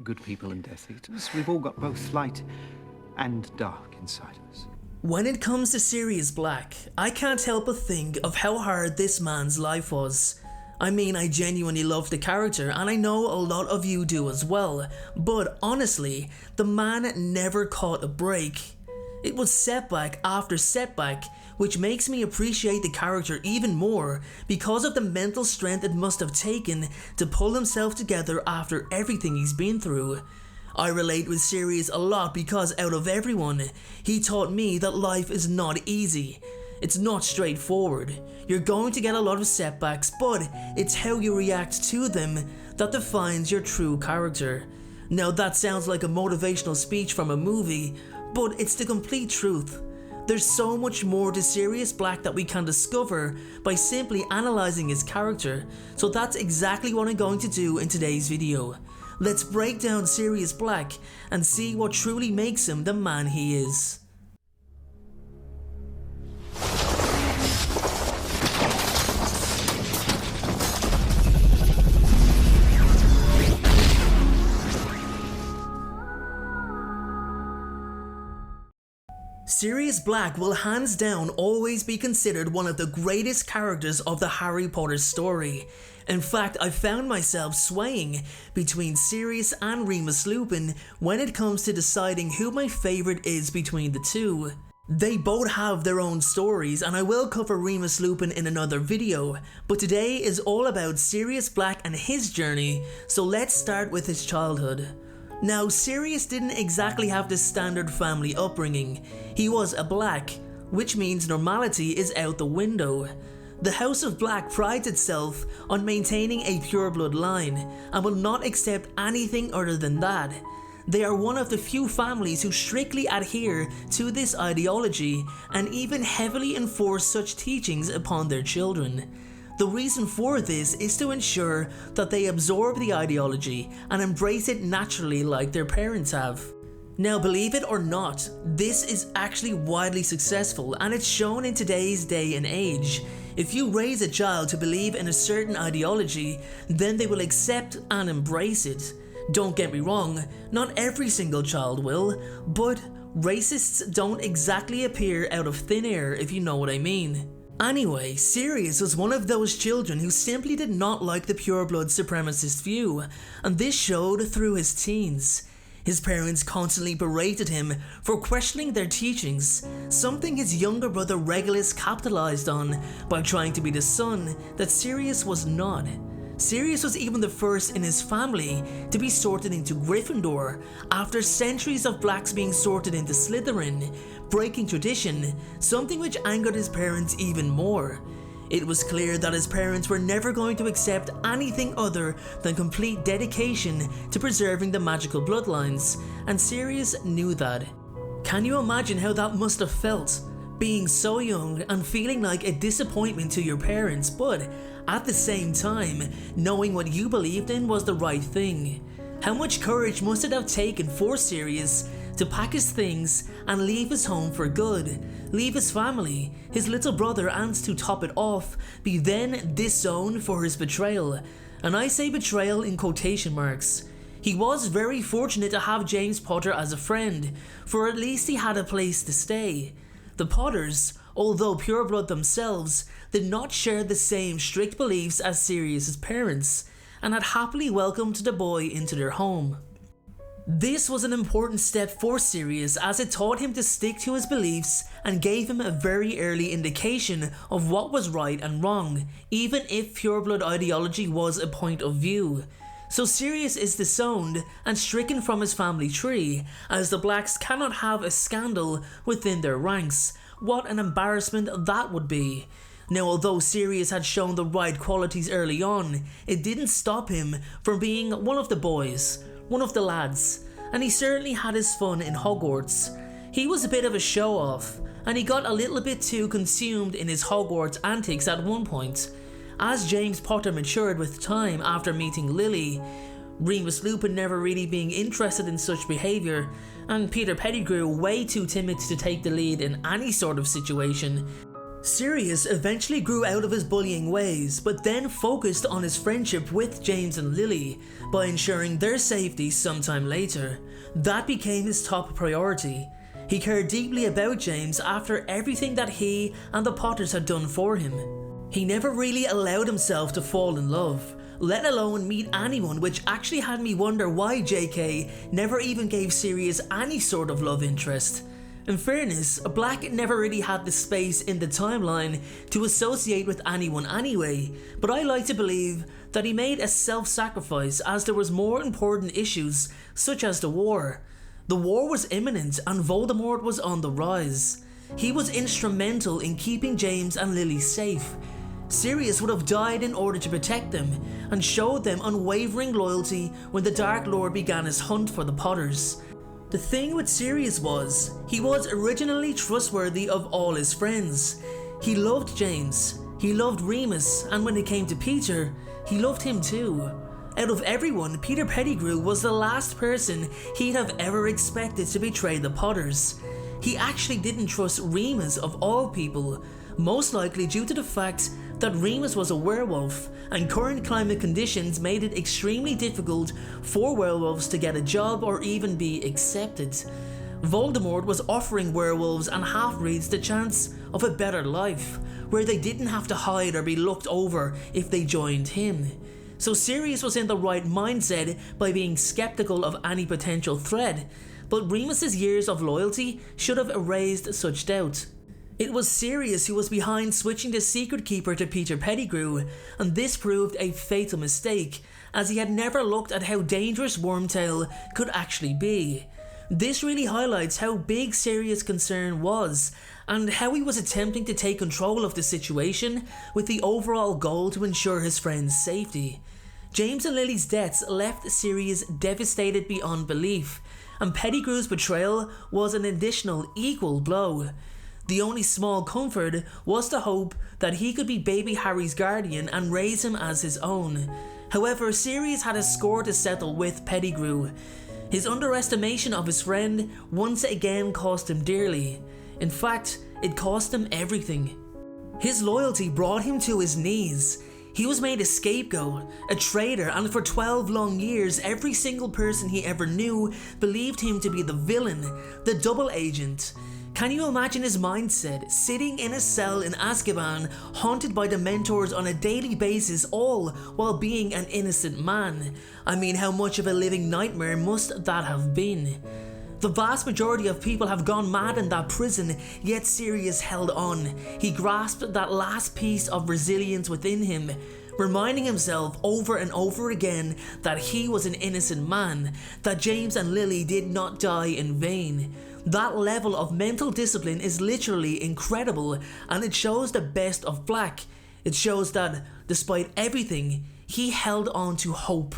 good people and Death Eaters. We've all got both light and dark inside of us. When it comes to Sirius Black, I can't help but think of how hard this man's life was. I mean, I genuinely love the character, and I know a lot of you do as well, but honestly, the man never caught a break. It was setback after setback, which makes me appreciate the character even more because of the mental strength it must have taken to pull himself together after everything he's been through. I relate with Sirius a lot because out of everyone, he taught me that life is not easy. It's not straightforward. You're going to get a lot of setbacks, but it's how you react to them that defines your true character. Now that sounds like a motivational speech from a movie, but it's the complete truth. There's so much more to Sirius Black that we can discover by simply analysing his character, so that's exactly what I'm going to do in today's video. Let's break down Sirius Black and see what truly makes him the man he is. Sirius Black will hands down always be considered one of the greatest characters of the Harry Potter story. In fact, I found myself swaying between Sirius and Remus Lupin when it comes to deciding who my favourite is between the two. They both have their own stories, and I will cover Remus Lupin in another video, but today is all about Sirius Black and his journey, so let's start with his childhood. Now, Sirius didn't exactly have the standard family upbringing. He was a Black, which means normality is out the window. The House of Black prides itself on maintaining a pureblood line and will not accept anything other than that. They are one of the few families who strictly adhere to this ideology and even heavily enforce such teachings upon their children. The reason for this is to ensure that they absorb the ideology and embrace it naturally like their parents have. Now, believe it or not, this is actually widely successful, and it's shown in today's day and age. If you raise a child to believe in a certain ideology, then they will accept and embrace it. Don't get me wrong, not every single child will, but racists don't exactly appear out of thin air, if you know what I mean. Anyway, Sirius was one of those children who simply did not like the pureblood supremacist view, and this showed through his teens. His parents constantly berated him for questioning their teachings, something his younger brother Regulus capitalized on by trying to be the son that Sirius was not. Sirius was even the first in his family to be sorted into Gryffindor after centuries of Blacks being sorted into Slytherin, breaking tradition, something which angered his parents even more. It was clear that his parents were never going to accept anything other than complete dedication to preserving the magical bloodlines, and Sirius knew that. Can you imagine how that must have felt? Being so young and feeling like a disappointment to your parents, but at the same time, knowing what you believed in was the right thing. How much courage must it have taken for Sirius to pack his things and leave his home for good, leave his family, his little brother, and to top it off, be then disowned for his betrayal. And I say betrayal in quotation marks. He was very fortunate to have James Potter as a friend, for at least he had a place to stay. The Potters, although pureblood themselves, did not share the same strict beliefs as Sirius's parents, and had happily welcomed the boy into their home. This was an important step for Sirius as it taught him to stick to his beliefs and gave him a very early indication of what was right and wrong, even if pureblood ideology was a point of view. So Sirius is disowned and stricken from his family tree, as the Blacks cannot have a scandal within their ranks. What an embarrassment that would be. Now, although Sirius had shown the right qualities early on, it didn't stop him from being one of the boys, one of the lads, and he certainly had his fun in Hogwarts. He was a bit of a show-off, and he got a little bit too consumed in his Hogwarts antics at one point. As James Potter matured with time after meeting Lily, Remus Lupin never really being interested in such behaviour, and Peter Pettigrew way too timid to take the lead in any sort of situation, Sirius eventually grew out of his bullying ways, but then focused on his friendship with James and Lily by ensuring their safety sometime later. That became his top priority. He cared deeply about James after everything that he and the Potters had done for him. He never really allowed himself to fall in love, let alone meet anyone, which actually had me wonder why JK never even gave Sirius any sort of love interest. In fairness, Black never really had the space in the timeline to associate with anyone anyway, but I like to believe that he made a self-sacrifice as there was more important issues such as the war. The war was imminent and Voldemort was on the rise. He was instrumental in keeping James and Lily safe. Sirius would have died in order to protect them and showed them unwavering loyalty when the Dark Lord began his hunt for the Potters. The thing with Sirius was, he was originally trustworthy of all his friends. He loved James, he loved Remus, and when it came to Peter, he loved him too. Out of everyone, Peter Pettigrew was the last person he'd have ever expected to betray the Potters. He actually didn't trust Remus of all people, most likely due to the fact that Remus was a werewolf and current climate conditions made it extremely difficult for werewolves to get a job or even be accepted. Voldemort was offering werewolves and half-breeds the chance of a better life, where they didn't have to hide or be looked over if they joined him. So Sirius was in the right mindset by being skeptical of any potential threat, but Remus's years of loyalty should have erased such doubt. It was Sirius who was behind switching the Secret Keeper to Peter Pettigrew, and this proved a fatal mistake, as he had never looked at how dangerous Wormtail could actually be. This really highlights how big Sirius' concern was, and how he was attempting to take control of the situation with the overall goal to ensure his friend's safety. James and Lily's deaths left Sirius devastated beyond belief, and Pettigrew's betrayal was an additional equal blow. The only small comfort was the hope that he could be baby Harry's guardian and raise him as his own. However, Sirius had a score to settle with Pettigrew. His underestimation of his friend once again cost him dearly. In fact, it cost him everything. His loyalty brought him to his knees. He was made a scapegoat, a traitor, and for 12 long years, every single person he ever knew believed him to be the villain, the double agent. Can you imagine his mindset, sitting in a cell in Azkaban, haunted by Dementors on a daily basis, all while being an innocent man? I mean, how much of a living nightmare must that have been? The vast majority of people have gone mad in that prison, yet Sirius held on. He grasped that last piece of resilience within him, reminding himself over and over again that he was an innocent man, that James and Lily did not die in vain. That level of mental discipline is literally incredible, and it shows the best of Black. It shows that, despite everything, he held on to hope.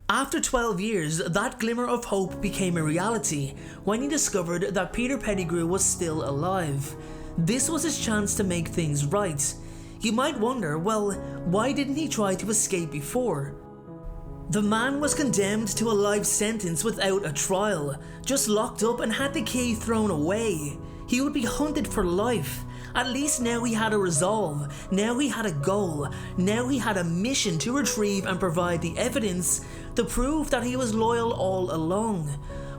After 12 years, that glimmer of hope became a reality when he discovered that Peter Pettigrew was still alive. This was his chance to make things right. You might wonder, well, why didn't he try to escape before? The man was condemned to a life sentence without a trial, just locked up and had the key thrown away. He would be hunted for life. At least now he had a resolve, now he had a goal, now he had a mission to retrieve and provide the evidence to prove that he was loyal all along.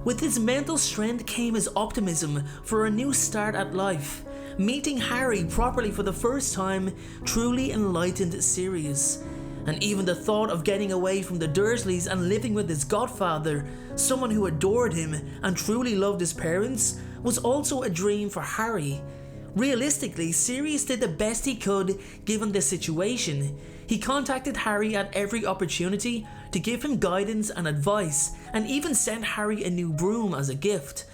With his mental strength came his optimism for a new start at life. Meeting Harry properly for the first time truly enlightened Sirius. And even the thought of getting away from the Dursleys and living with his godfather, someone who adored him and truly loved his parents, was also a dream for Harry. Realistically, Sirius did the best he could given the situation. He contacted Harry at every opportunity to give him guidance and advice, and even sent Harry a new broom as a gift.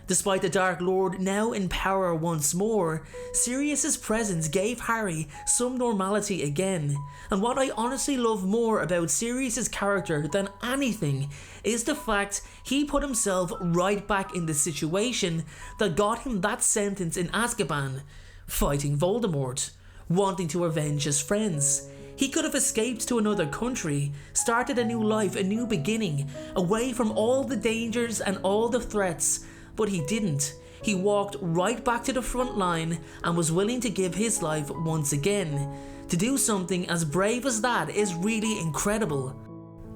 Despite the Dark Lord now in power once more, Sirius's presence gave Harry some normality again. And what I honestly love more about Sirius's character than anything is the fact he put himself right back in the situation that got him that sentence in Azkaban, fighting Voldemort, wanting to avenge his friends. He could have escaped to another country, started a new life, a new beginning, away from all the dangers and all the threats, but he didn't. he walked right back to the front line and was willing to give his life once again. To do something as brave as that is really incredible.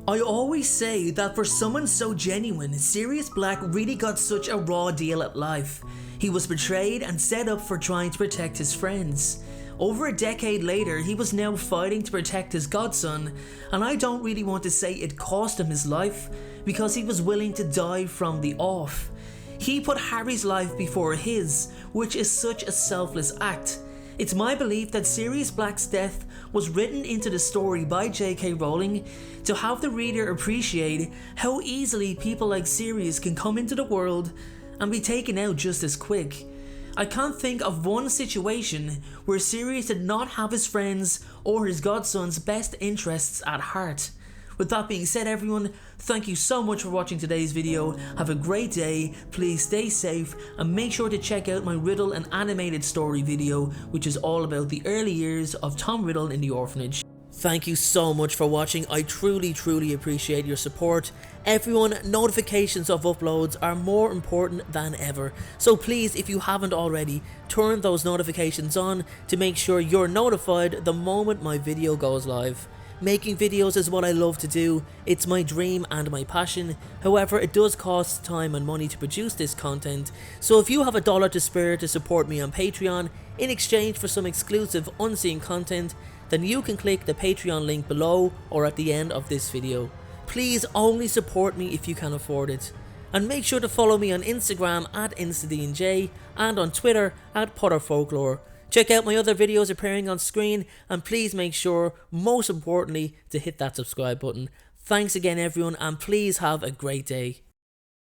I always say that for someone so genuine, Sirius Black really got such a raw deal at life. He was betrayed and set up for trying to protect his friends. Over a decade later, he was now fighting to protect his godson, and I don't really want to say it cost him his life, because he was willing to die from the off. He put Harry's life before his, which is such a selfless act. It's my belief that Sirius Black's death was written into the story by J.K. Rowling to have the reader appreciate how easily people like Sirius can come into the world and be taken out just as quick. I can't think of one situation where Sirius did not have his friends or his godson's best interests at heart. With that being said, everyone, thank you so much for watching today's video. Have a great day, please stay safe, and make sure to check out my Riddle and animated story video, which is all about the early years of Tom Riddle in the orphanage. Thank you so much for watching. I truly appreciate your support. Everyone, notifications of uploads are more important than ever. So please, if you haven't already, turn those notifications on to make sure you're notified the moment my video goes live. Making videos is what I love to do. It's my dream and my passion. However, it does cost time and money to produce this content. So if you have $1 to spare to support me on Patreon in exchange for some exclusive unseen content, then you can click the Patreon link below or at the end of this video. Please only support me if you can afford it. And make sure to follow me on Instagram at InstaDNJ and on Twitter at PotterFolklore. Check out my other videos appearing on screen, and please make sure, most importantly, to hit that subscribe button. Thanks again everyone, and please have a great day.